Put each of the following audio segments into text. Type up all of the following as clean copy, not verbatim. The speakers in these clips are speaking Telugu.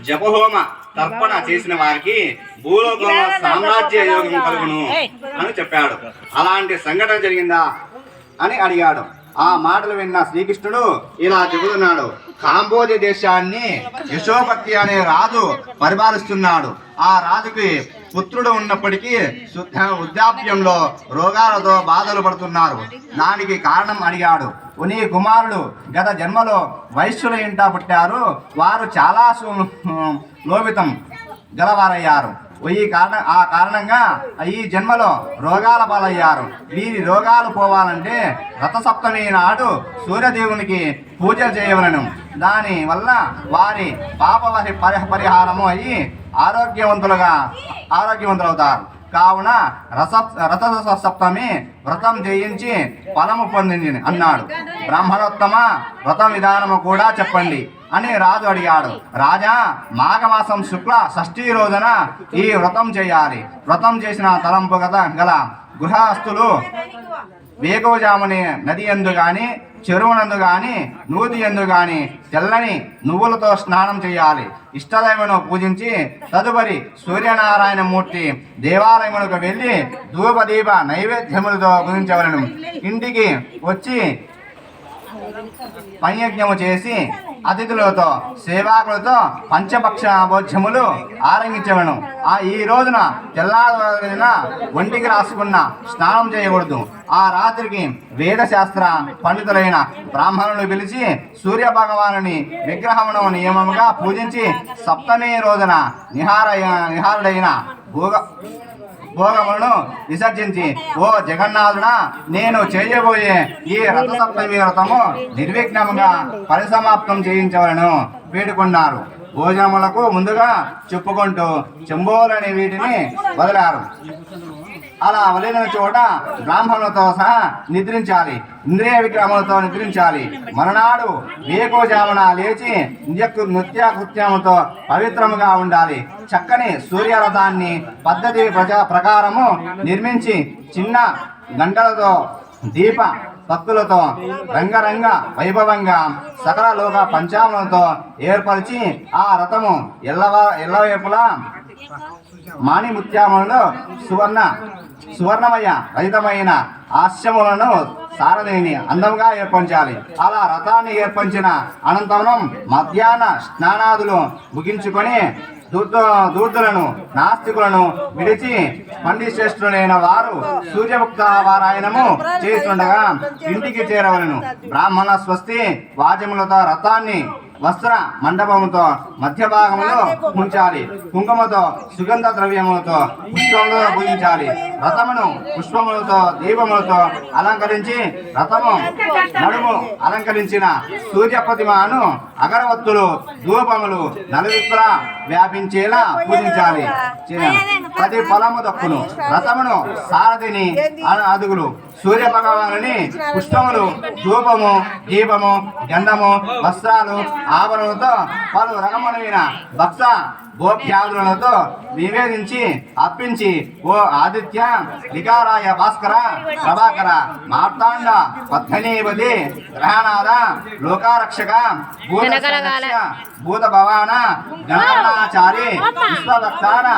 జపహోమ తర్పణ చేసిన వారికి భూలోకంలో సామ్రాజ్య యోగం కలుగును అని చెప్పాడు. అలాంటి సంఘటన జరిగిందా అని అడిగాడు. ఆ మాటలు విన్న శ్రీకృష్ణుడు ఇలా చెబుతున్నాడు. కాంబోజి దేశాన్ని యశోపతి అనే రాజు పరిపాలిస్తున్నాడు. ఆ రాజుకి పుత్రుడు ఉన్నప్పటికీ వృద్ధాప్యంలో రోగాలతో బాధలు పడుతున్నారు. దానికి కారణం అడిగాడు. నీ కుమారుడు గత జన్మలో వైశ్యుల ఇంట పుట్టారు. వారు చాలా లోభితం గలవారయ్యారు. ఆ కారణంగా ఈ జన్మలో రోగాల పాలయ్యారు. వీరి రోగాలు పోవాలంటే రథసప్తమి నాడు సూర్యదేవునికి పూజలు చేయవలను. దాని వల్ల వారి పాప పరిహారము అయ్యి ఆరోగ్యవంతులవుతారు. కావున రథ సప్తమి వ్రతం చేయించి ఫలము పొందింది అన్నాడు. బ్రాహ్మణోత్తమ వ్రతం విధానము కూడా చెప్పండి అని రాజు అడిగాడు. రాజా, మాఘమాసం శుక్ల షష్ఠి రోజున ఈ వ్రతం చేయాలి. వ్రతం చేసిన తలంపు గల గృహస్థులు వేకువజాముని నది యందు గాని చెరువునందు గాని నూతి యందు గాని తెల్లని నువ్వులతో స్నానం చేయాలి. ఇష్టదైవను పూజించి తదుపరి సూర్యనారాయణ మూర్తి దేవాలయమునకు వెళ్ళి ధూపదీప నైవేద్యములతో పూజించవలను. ఇంటికి వచ్చి పయజ్ఞము చేసి అతిథులతో సేవాకులతో పంచపక్ష భోజ్యములు ఆరంభించవను. ఈ రోజున తెల్లారిన ఒంటికి రాసుకున్న స్నానం చేయకూడదు. ఆ రాత్రికి వేదశాస్త్ర పండితులైన బ్రాహ్మణులు పిలిచి సూర్య భగవానుని విగ్రహమును నియమముగా పూజించి సప్తమి రోజున నిహారుడైన భోగములను విసర్జించి, ఓ జగన్నాథుడా, నేను చేయబోయే ఈ రథసప్తమి వ్రతము నిర్విఘ్నముగా పరిసమాప్తం చేయించవలను వేడుకున్నారు. భోజనములకు ముందుగా చెప్పుకుంటూ చెంబోలని వీటిని వదిలారు. అలా వదిలిన చోట బ్రాహ్మణులతో సహా నిద్రించాలి. ఇంద్రియ విగ్రహములతో నిద్రించాలి. మరునాడు వేకువజామున లేచి నృత్య కృత్యములతో పవిత్రముగా ఉండాలి. చక్కని సూర్యరథాన్ని పద్ధతి ప్రకారము నిర్మించి చిన్న గంటలతో దీప భక్తులతో రంగరంగ వైభవంగా సకల లోక పంచాములతో ఏర్పరిచి ఆ రథము ఎల్లవైపులా మాణిముత్యములను సువర్ణమయ రహితమైన ఆశ్యములను సారథిని అందంగా ఏర్పంచాలి. అలా రథాన్ని ఏర్పంచిన అనంతరం మధ్యాహ్న స్నానాదులు ముగించుకొని దూర్తులను నాస్తికులను విడిచి పండిశ్రేష్ఠులైన వారు సూర్యముక్త వారాయణము చేస్తుండగా ఇంటికి చేరవలను. బ్రాహ్మణ స్వస్తి వాద్యములతో రథాన్ని వస్త్ర మండపముతో మధ్య భాగంలో ఉంచాలి. కుంకుమతో సుగంధ ద్రవ్యములతో పుష్పములతో పూజించాలి. రథమును పుష్పములతో దీపములతో అలంకరించి రథము నడుము అలంకరించిన సూర్య ప్రతిమను అగరవత్తులు ధూపములు నలుదిక్కులా వ్యాపించేలా పూజించాలి. ప్రతి ఫలము దక్కును. రథమును సారథిని అదుగులు సూర్య భగవానుని పుష్పములు ధూపము దీపము గంధము వస్త్రాలు ఆభరణలతో పలు రకములైన భక్త గోప్యాదులతో నివేదించి అప్పించి, ఓ ఆదిత్య వికారాయ భాస్కర ప్రభాకర మార్తాండ పద్మనీపతి గ్రహనాథ లోకారక్షక భూత భవాన గణాచారి విశ్వభక్తాన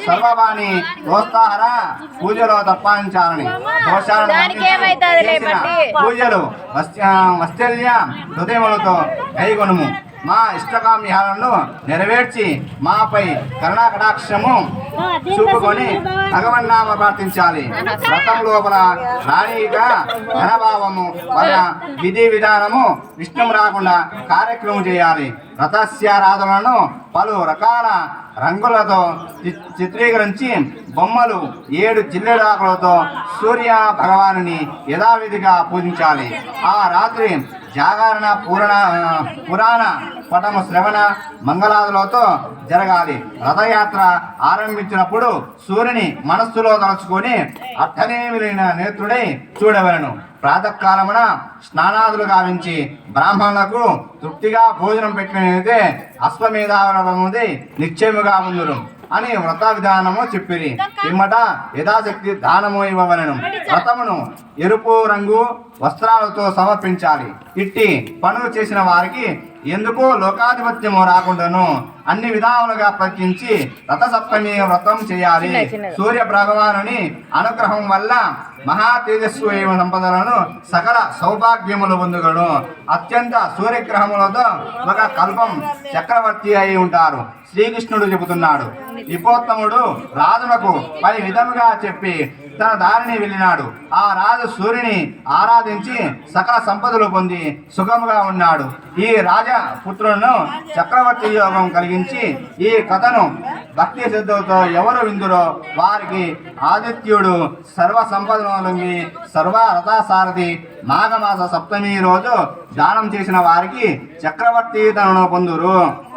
సర్వవాణి ప్రోత్సాహర పూజలో తప్పించాలని పూజలు వత్సల్య హృదయములతో కైగొనుము. మా ఇష్టకామ్యాలను నెరవేర్చి మాపై కరుణా కటాక్షము చూపుకొని భగవన్నామ ప్రార్థించాలి. వ్రతం లోపల రాణిగా ఘనభావము వల్ల విధి విధానము విష్ణుం రాకుండా కార్యక్రమం చేయాలి. రథస్యారాధనలను పలు రకాల రంగులతో చిత్రీకరించి బొమ్మలు 7 జిల్లెడాకులతో సూర్య భగవానుని యథావిధిగా పూజించాలి. ఆ రాత్రి జాగరణ పురాణ పటము శ్రవణ మంగళాదులతో జరగాలి. రథయాత్ర ఆరంభించినప్పుడు సూర్యుని మనస్సులో తలుచుకొని అర్థనేమిలైన నేత్రుడై చూడవలను. ప్రాతకాలమున స్నానాదులు గావించి బ్రాహ్మణులకు తృప్తిగా భోజనం పెట్టినైతే అశ్వమేధావరముది నిశ్చయముగా ఉందురు అని వ్రత విధానము చెప్పిరి. పిమ్మట యథాశక్తి దానము ఇవ్వవలను. వ్రతమును ఎరుపు రంగు వస్త్రాలతో సమర్పించాలి. ఇట్టి పనులు చేసిన వారికి ఎందుకు లోకాధిపత్యము రాకుండాను అన్ని విధాలుగా ప్రయత్నించి రథసప్తమి వ్రతం చేయాలి. సూర్య భగవానుని అనుగ్రహం వల్ల మహా తేజస్సు సంపదలను సకల సౌభాగ్యములు పొందుగను. అత్యంత సూర్యగ్రహములతో ఒక కల్పం చక్రవర్తి అయి ఉంటారు. శ్రీకృష్ణుడు చెబుతున్నాడు. విపోత్తముడు రాజునకు పై విధముగా చెప్పి తన దారిని వెళ్ళినాడు. ఆ రాజు సూర్యుని ఆరాధించి సకల సంపదలు పొంది సుఖముగా ఉన్నాడు. ఈ రాజపుత్రులను చక్రవర్తి యోగం కలిగించి ఈ కథను భక్తి శ్రద్ధలతో ఎవరు విందురో వారికి ఆదిత్యుడు సర్వ సంపదలొంగి సర్వ రథసారథి మాఘమాస సప్తమి రోజు దానం చేసిన వారికి చక్రవర్తి తనను పొందురు.